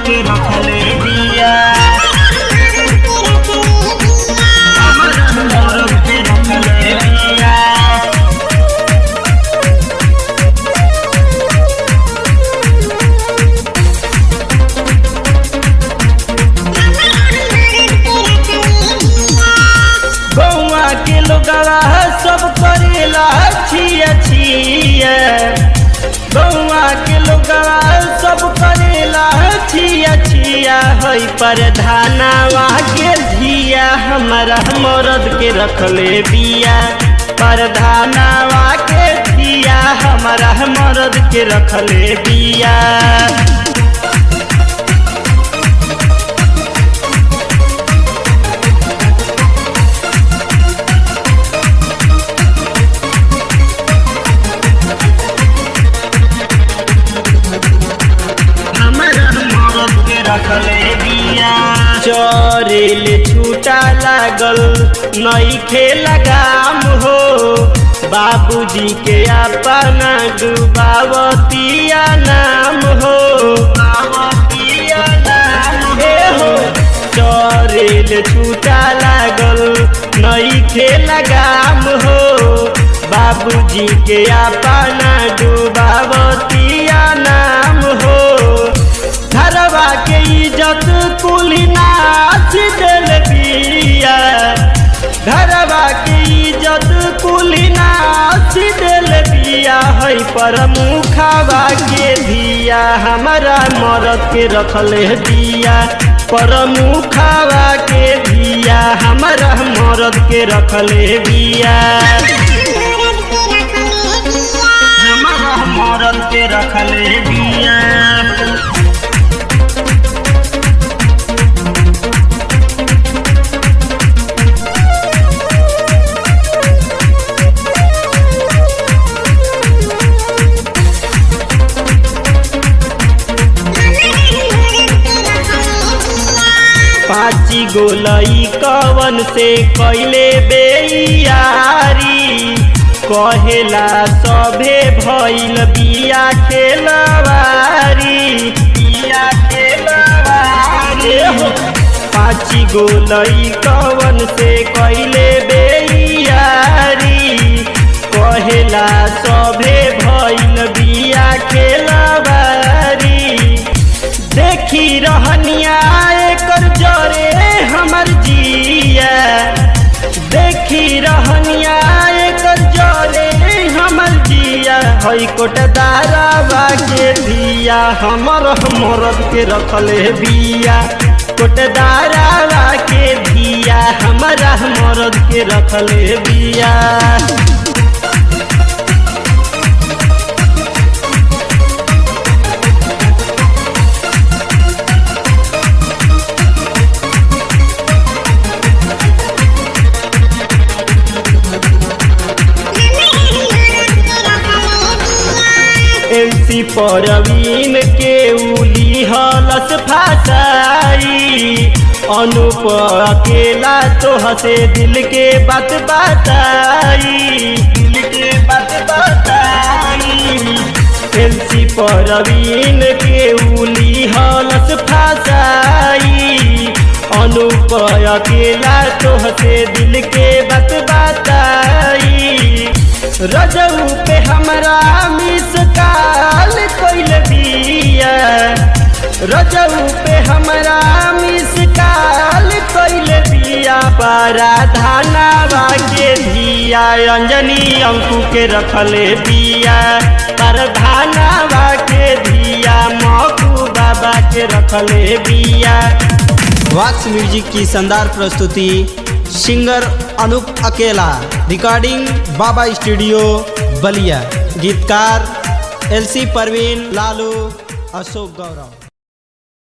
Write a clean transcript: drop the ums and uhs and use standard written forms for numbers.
के रखले बिया मरद के रखले बिया। गौआ के लोगवा सब करेला छिया छिया, गौआ के लोगवा सब करेला छिया छिया। है परधानवा के धिया हमारा मरद के रखले बिया, परधानवा के धिया हमारा मरद के रखले बिया। चरेल छूटा लागल नइखे लगाम हो, बाबूजी के अपना डुबावतिया नाम हो, बावतिया नाम हो। चरेल छूटा लागल नइखे लगाम हो, बाबूजी के अपना डुबावतिया नाम हो। घरवा के इज्जत कुली नाच दिल बिया, घरवा के इज्जत कुली नाच दिल बिया। है परमुखवा के धिया हमारा मरद के रखले बिया, परमुखवा के धिया हमारा मरद के रखले बिया, हमारा मरद के रखले बिया। पाँची गोलई कवन से कैले बेयारी, कहेला सभे भइल बिया खेलवारी, बिया खेलवारी हो। पाँची गोलई कवन से कैले बेयारी, कहेला सभे भइल बिया खेलवारी। देखी रहनिया एकर जरे हमर जिया, देखी रहनिया एकर जरे हमर जिया। है कोटदारवा के धिया हमर मरद के रखले बिया, कोटदारवा के धिया हमारा मरद के रखले बिया। MC परवीन के उली हलस फासाई, अनुप अकेला तो हसे दिल के बात बताई, दिल के बात बताई। MC परवीन के उली हलस फासाई, अनुप अकेला तो हसे दिल के बात बताई। रजऊ पे हमरा मिस काल कोइल बिया, रजऊ पे हमरा मिस काल कोइल बिया। परधानवा के धिया अंजनी अंकु के रखले बिया, परधानवा के धिया मकू बाबा के रखले बिया। वॉक्स म्यूजिक की शानदार प्रस्तुति, सिंगर अनूप अकेला, रिकॉर्डिंग बाबा स्टूडियो बलिया, गीतकार LC परवीन, लालू, अशोक गौरव।